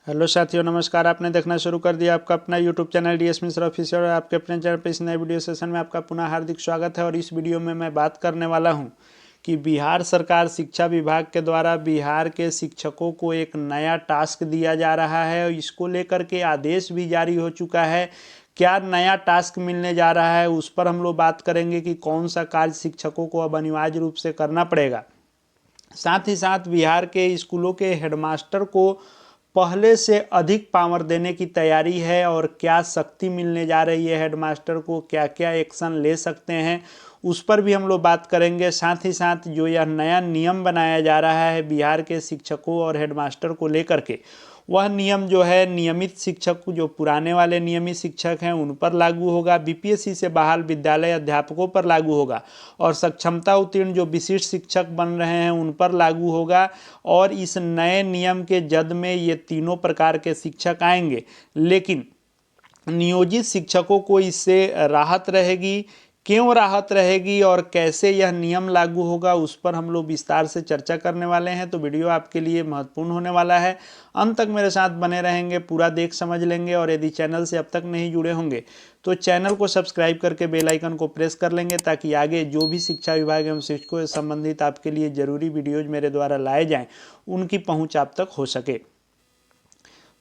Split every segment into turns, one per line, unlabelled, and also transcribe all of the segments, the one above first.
Hello साथियों, नमस्कार। आपने देखना शुरू कर दिया आपका अपना YouTube channel D S Mishra official और आपके अपने चैनल पर इस नए वीडियो सेशन में आपका पुनः हार्दिक स्वागत है। और इस वीडियो में मैं बात करने वाला हूं कि बिहार सरकार शिक्षा विभाग के द्वारा बिहार के शिक्षकों को एक नया टास्क दिया जा रहा है और इसको लेकर के आदेश भी जारी हो चुका है। क्या नया टास्क मिलने जा रहा है उस पर हम लोग बात करेंगे कि कौन सा कार्य शिक्षकों को अब अनिवार्य रूप से करना पड़ेगा। साथ ही साथ बिहार के स्कूलों के हेडमास्टर को पहले से अधिक पावर देने की तैयारी है और क्या शक्ति मिलने जा रही है हेडमास्टर को, क्या क्या एक्शन ले सकते हैं उस पर भी हम लोग बात करेंगे। साथ ही साथ जो यह नया नियम बनाया जा रहा है बिहार के शिक्षकों और हेडमास्टर को लेकर के, वह नियम जो है नियमित शिक्षक जो पुराने वाले नियमित शिक्षक हैं उन पर लागू होगा, बीपीएससी से बहाल विद्यालय अध्यापकों पर लागू होगा और सक्षमता उत्तीर्ण जो विशिष्ट शिक्षक बन रहे हैं उन पर लागू होगा। और इस नए नियम के जद में ये तीनों प्रकार के शिक्षक आएंगे, लेकिन नियोजित शिक्षकों को इससे राहत रहेगी। क्यों राहत रहेगी और कैसे यह नियम लागू होगा उस पर हम लोग विस्तार से चर्चा करने वाले हैं, तो वीडियो आपके लिए महत्वपूर्ण होने वाला है। अंत तक मेरे साथ बने रहेंगे, पूरा देख समझ लेंगे। और यदि चैनल से अब तक नहीं जुड़े होंगे तो चैनल को सब्सक्राइब करके बेल आइकन को प्रेस कर लेंगे, ताकि आगे जो भी शिक्षा विभाग एवं शिक्षकों से संबंधित आपके लिए जरूरी वीडियोज मेरे द्वारा लाए जाएँ उनकी पहुँच आप तक हो सके।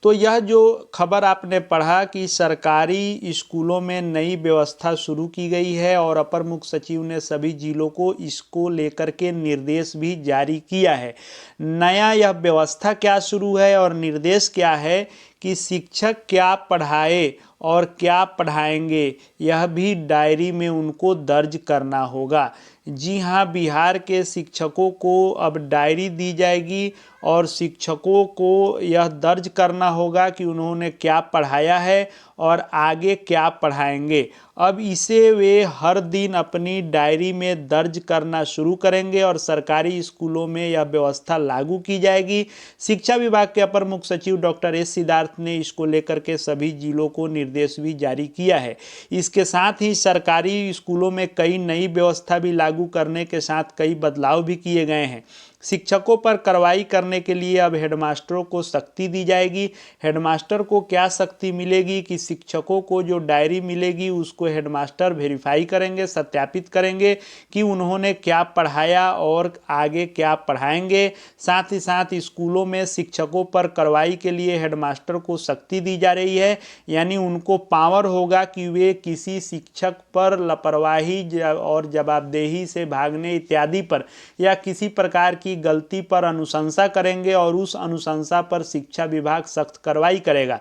तो यह जो खबर आपने पढ़ा कि सरकारी स्कूलों में नई व्यवस्था शुरू की गई है और अपर मुख्य सचिव ने सभी जिलों को इसको लेकर के निर्देश भी जारी किया है। नया यह व्यवस्था क्या शुरू है और निर्देश क्या है कि शिक्षक क्या पढ़ाए और क्या पढ़ाएंगे यह भी डायरी में उनको दर्ज करना होगा। जी हाँ, बिहार के शिक्षकों को अब डायरी दी जाएगी और शिक्षकों को यह दर्ज करना होगा कि उन्होंने क्या पढ़ाया है और आगे क्या पढ़ाएंगे। अब इसे वे हर दिन अपनी डायरी में दर्ज करना शुरू करेंगे और सरकारी स्कूलों में यह व्यवस्था लागू की जाएगी। शिक्षा विभाग के अपर मुख्य सचिव डॉक्टर एस सिद्धार्थ ने इसको लेकर के सभी जिलों को निर्देश भी जारी किया है। इसके साथ ही सरकारी स्कूलों में कई नई व्यवस्था भी लागू करने के साथ कई बदलाव भी किए गए हैं। शिक्षकों पर कार्रवाई करने के लिए अब हेडमास्टरों को शक्ति दी जाएगी। हेडमास्टर को क्या शक्ति मिलेगी कि शिक्षकों को जो डायरी मिलेगी उसको हेडमास्टर वेरीफाई करेंगे, सत्यापित करेंगे कि उन्होंने क्या पढ़ाया और आगे क्या पढ़ाएंगे। साथ ही साथ स्कूलों में शिक्षकों पर कार्रवाई के लिए हेडमास्टर को शक्ति दी जा रही है, यानी उनको पावर होगा कि वे किसी शिक्षक पर लापरवाही और जवाबदेही से भागने इत्यादि पर या किसी प्रकार की गलती पर अनुशंसा करेंगे और उस अनुशंसा पर शिक्षा विभाग सख्त कार्रवाई करेगा।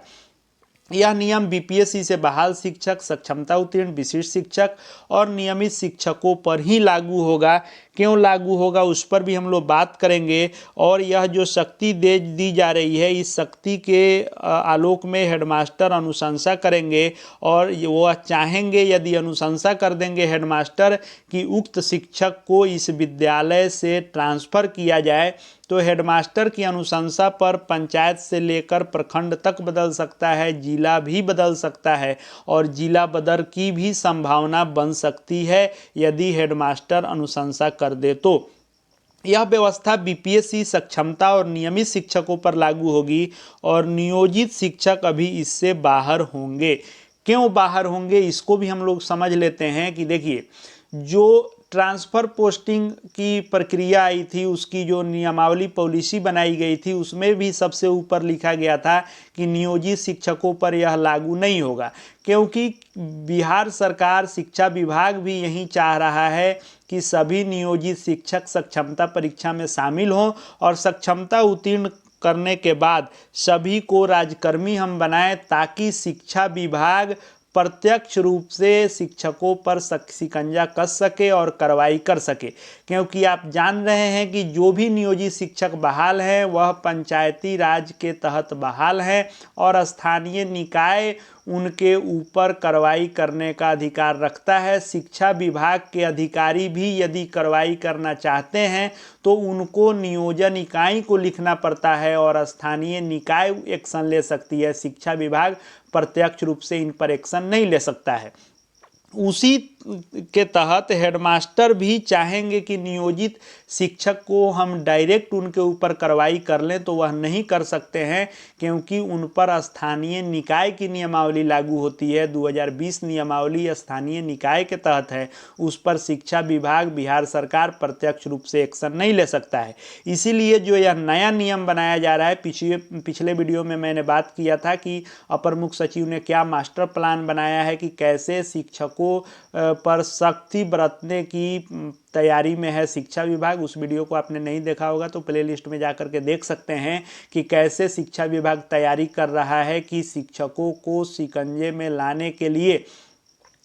यह नियम बीपीएससी से बहाल शिक्षक, सक्षमता उत्तीर्ण विशिष्ट शिक्षक और नियमित शिक्षकों पर ही लागू होगा। क्यों लागू होगा उस पर भी हम लोग बात करेंगे। और यह जो शक्ति दी जा रही है, इस शक्ति के आलोक में हेडमास्टर अनुशंसा करेंगे और वह चाहेंगे, यदि अनुशंसा कर देंगे हेडमास्टर कि उक्त शिक्षक को इस विद्यालय से ट्रांसफ़र किया जाए, तो हेडमास्टर की अनुशंसा पर पंचायत से लेकर प्रखंड तक बदल सकता है, जिला भी बदल सकता है और जिला बदल की भी संभावना बन सकती है यदि हेडमास्टर अनुशंसा कर दे। तो यह व्यवस्था बीपीएससी, सक्षमता और नियमित शिक्षकों पर लागू होगी और नियोजित शिक्षक अभी इससे बाहर होंगे। क्यों बाहर होंगे इसको भी हम लोग समझ लेते हैं कि देखिए, जो ट्रांसफ़र पोस्टिंग की प्रक्रिया आई थी, उसकी जो नियमावली पॉलिसी बनाई गई थी, उसमें भी सबसे ऊपर लिखा गया था कि नियोजित शिक्षकों पर यह लागू नहीं होगा, क्योंकि बिहार सरकार शिक्षा विभाग भी यही चाह रहा है कि सभी नियोजित शिक्षक सक्षमता परीक्षा में शामिल हों और सक्षमता उत्तीर्ण करने के बाद सभी को राजकर्मी हम बनाएं, ताकि शिक्षा विभाग प्रत्यक्ष रूप से शिक्षकों पर शिकंजा कस सके और कार्रवाई कर सके। क्योंकि आप जान रहे हैं कि जो भी नियोजित शिक्षक बहाल हैं वह पंचायती राज के तहत बहाल हैं और स्थानीय निकाय उनके ऊपर कार्रवाई करने का अधिकार रखता है। शिक्षा विभाग के अधिकारी भी यदि कार्रवाई करना चाहते हैं तो उनको नियोजन इकाई को लिखना पड़ता है और स्थानीय निकाय एक्शन ले सकती है। शिक्षा विभाग प्रत्यक्ष रूप से इन पर एक्शन नहीं ले सकता है। उसी के तहत हेडमास्टर भी चाहेंगे कि नियोजित शिक्षक को हम डायरेक्ट उनके ऊपर कार्रवाई कर लें तो वह नहीं कर सकते हैं, क्योंकि उन पर स्थानीय निकाय की नियमावली लागू होती है। 2020 नियमावली स्थानीय निकाय के तहत है, उस पर शिक्षा विभाग, बिहार सरकार प्रत्यक्ष रूप से एक्शन नहीं ले सकता है। इसीलिए जो यह नया नियम बनाया जा रहा है, पिछले वीडियो में मैंने बात किया था कि अपर मुख्य सचिव ने क्या मास्टर प्लान बनाया है कि कैसे शिक्षकों पर सख्ती बरतने की तैयारी में है शिक्षा विभाग। उस वीडियो को आपने नहीं देखा होगा तो प्लेलिस्ट में जाकर के देख सकते हैं कि कैसे शिक्षा विभाग तैयारी कर रहा है कि शिक्षकों को शिकंजे में लाने के लिए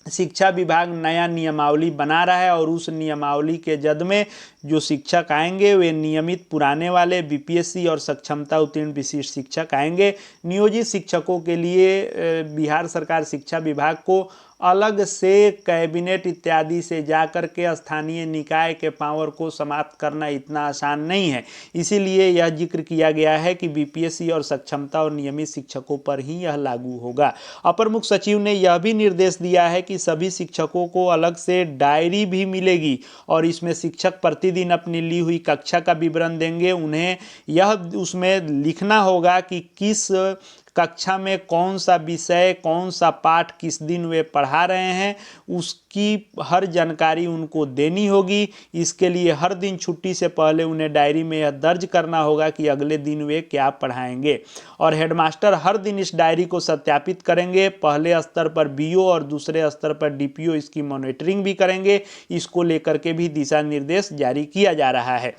शिक्षा विभाग नया नियमावली बना रहा है। और उस नियमावली के जद में जो शिक्षक आएंगे वे नियमित पुराने वाले बीपीएससी और सक्षमता उत्तीर्ण विशिष्ट शिक्षक आएंगे। नियोजित शिक्षकों के लिए बिहार सरकार शिक्षा विभाग को अलग से कैबिनेट इत्यादि से जाकर के स्थानीय निकाय के पावर को समाप्त करना इतना आसान नहीं है। इसीलिए यह जिक्र किया गया है कि बीपीएससी और सक्षमता और नियमित शिक्षकों पर ही यह लागू होगा। अपर मुख्य सचिव ने यह भी निर्देश दिया है कि सभी शिक्षकों को अलग से डायरी भी मिलेगी और इसमें शिक्षक प्रतिदिन अपनी ली हुई कक्षा का विवरण देंगे। उन्हें यह उसमें लिखना होगा कि किस कक्षा में कौन सा विषय, कौन सा पाठ किस दिन वे पढ़ा रहे हैं, उसकी हर जानकारी उनको देनी होगी। इसके लिए हर दिन छुट्टी से पहले उन्हें डायरी में यह दर्ज करना होगा कि अगले दिन वे क्या पढ़ाएंगे। और हेडमास्टर हर दिन इस डायरी को सत्यापित करेंगे। पहले स्तर पर बीओ और दूसरे स्तर पर डीपीओ इसकी मॉनिटरिंग भी करेंगे। इसको लेकर के भी दिशा निर्देश जारी किया जा रहा है।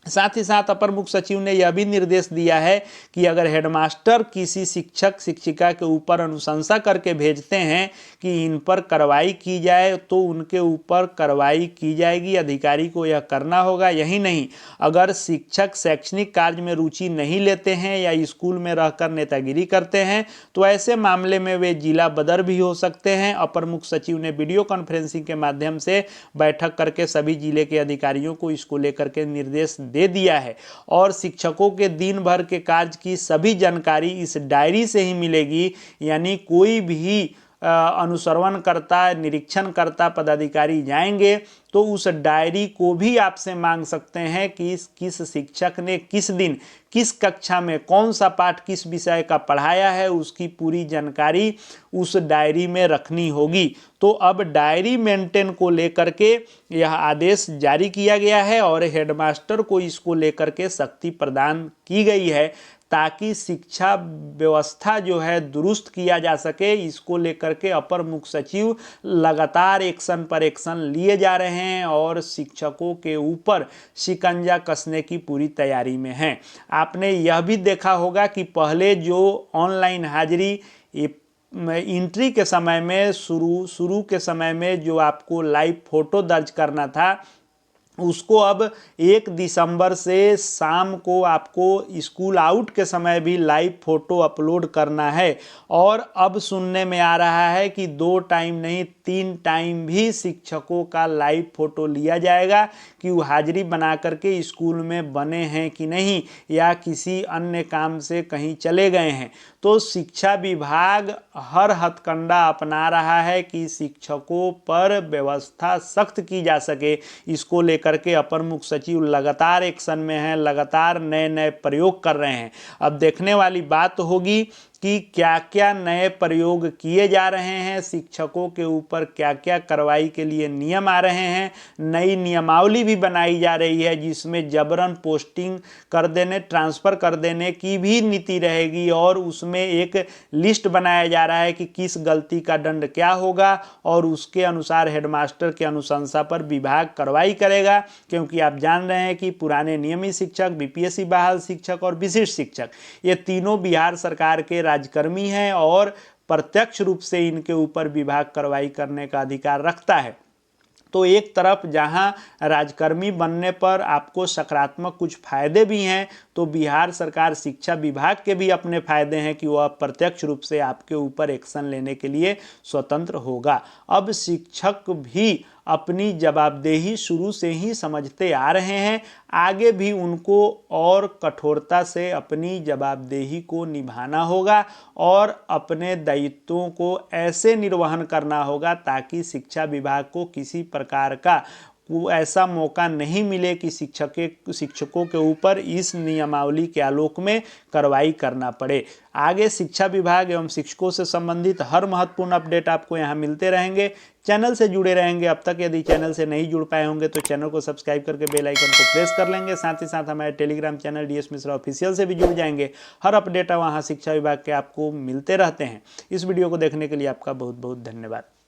साथ ही साथ अपर मुख्य सचिव ने यह भी निर्देश दिया है कि अगर हेडमास्टर किसी शिक्षक शिक्षिका के ऊपर अनुशंसा करके भेजते हैं कि इन पर कार्रवाई की जाए तो उनके ऊपर कार्रवाई की जाएगी। अधिकारी को यह करना होगा। यही नहीं, अगर शिक्षक शैक्षणिक कार्य में रुचि नहीं लेते हैं या स्कूल में रहकर नेतागिरी करते हैं तो ऐसे मामले में वे जिला बदर भी हो सकते हैं। अपर मुख्य सचिव ने वीडियो कॉन्फ्रेंसिंग के माध्यम से बैठक करके सभी जिले के अधिकारियों को इसको लेकर के निर्देश दे दिया है। और शिक्षकों के दिन भर के कार्य की सभी जानकारी इस डायरी से ही मिलेगी। यानी कोई भी अनुसरण करता, निरीक्षण करता पदाधिकारी जाएंगे तो उस डायरी को भी आपसे मांग सकते हैं कि किस शिक्षक ने किस दिन किस कक्षा में कौन सा पाठ किस विषय का पढ़ाया है, उसकी पूरी जानकारी उस डायरी में रखनी होगी। तो अब डायरी मेंटेन को लेकर के यह आदेश जारी किया गया है और हेडमास्टर को इसको लेकर के शक्ति प्रदान की गई है ताकि शिक्षा व्यवस्था जो है दुरुस्त किया जा सके। इसको लेकर के अपर मुख्य सचिव लगातार एक्शन पर एक्शन लिए जा रहे हैं और शिक्षकों के ऊपर शिकंजा कसने की पूरी तैयारी में हैं। आपने यह भी देखा होगा कि पहले जो ऑनलाइन हाजिरी एंट्री के समय में शुरू के समय में जो आपको लाइव फोटो दर्ज करना था, उसको अब 1 दिसंबर से शाम को आपको स्कूल आउट के समय भी लाइव फोटो अपलोड करना है। और अब सुनने में आ रहा है कि 2 टाइम नहीं 3 टाइम भी शिक्षकों का लाइव फोटो लिया जाएगा कि वो हाजिरी बना करके स्कूल में बने हैं कि नहीं या किसी अन्य काम से कहीं चले गए हैं। तो शिक्षा विभाग हर हथकंडा अपना रहा है कि शिक्षकों पर व्यवस्था सख्त की जा सके। इसको लेकर के अपर मुख्य सचिव लगातार एक्शन में हैं, लगातार नए नए प्रयोग कर रहे हैं। अब देखने वाली बात होगी कि क्या क्या नए प्रयोग किए जा रहे हैं, शिक्षकों के ऊपर क्या क्या कार्रवाई के लिए नियम आ रहे हैं। नई नियमावली भी बनाई जा रही है जिसमें जबरन पोस्टिंग कर देने, ट्रांसफ़र कर देने की भी नीति रहेगी और उसमें एक लिस्ट बनाया जा रहा है कि किस गलती का दंड क्या होगा और उसके अनुसार हेडमास्टर के अनुशंसा पर विभाग कार्रवाई करेगा। क्योंकि आप जान रहे हैं कि पुराने नियमित शिक्षक, बीपीएससी बहाल शिक्षक और विशिष्ट शिक्षक, ये तीनों बिहार सरकार के राजकर्मी हैं और प्रत्यक्ष रूप से इनके ऊपर विभाग कार्रवाई करने का अधिकार रखता है। तो एक तरफ जहां राजकर्मी बनने पर आपको सकारात्मक कुछ फायदे भी हैं, तो बिहार सरकार शिक्षा विभाग के भी अपने फायदे हैं कि वह प्रत्यक्ष रूप से आपके ऊपर एक्शन लेने के लिए स्वतंत्र होगा। अब शिक्षक भी अपनी जवाबदेही शुरू से ही समझते आ रहे हैं। आगे भी उनको और कठोरता से अपनी जवाबदेही को निभाना होगा और अपने दायित्वों को ऐसे निर्वहन करना होगा ताकि शिक्षा विभाग को किसी प्रकार का ऐसा मौका नहीं मिले कि शिक्षकों के ऊपर इस नियमावली के आलोक में कार्रवाई करना पड़े। आगे शिक्षा विभाग एवं शिक्षकों से संबंधित हर महत्वपूर्ण अपडेट आपको यहाँ मिलते रहेंगे। चैनल से जुड़े रहेंगे। अब तक यदि चैनल से नहीं जुड़ पाए होंगे तो चैनल को सब्सक्राइब करके बेल आइकन को प्रेस कर लेंगे। साथ ही साथ हमारे Telegram channel DS Mishra official से भी जुड़ जाएंगे। हर अपडेट वहाँ शिक्षा विभाग के आपको मिलते रहते हैं। इस वीडियो को देखने के लिए आपका बहुत बहुत धन्यवाद।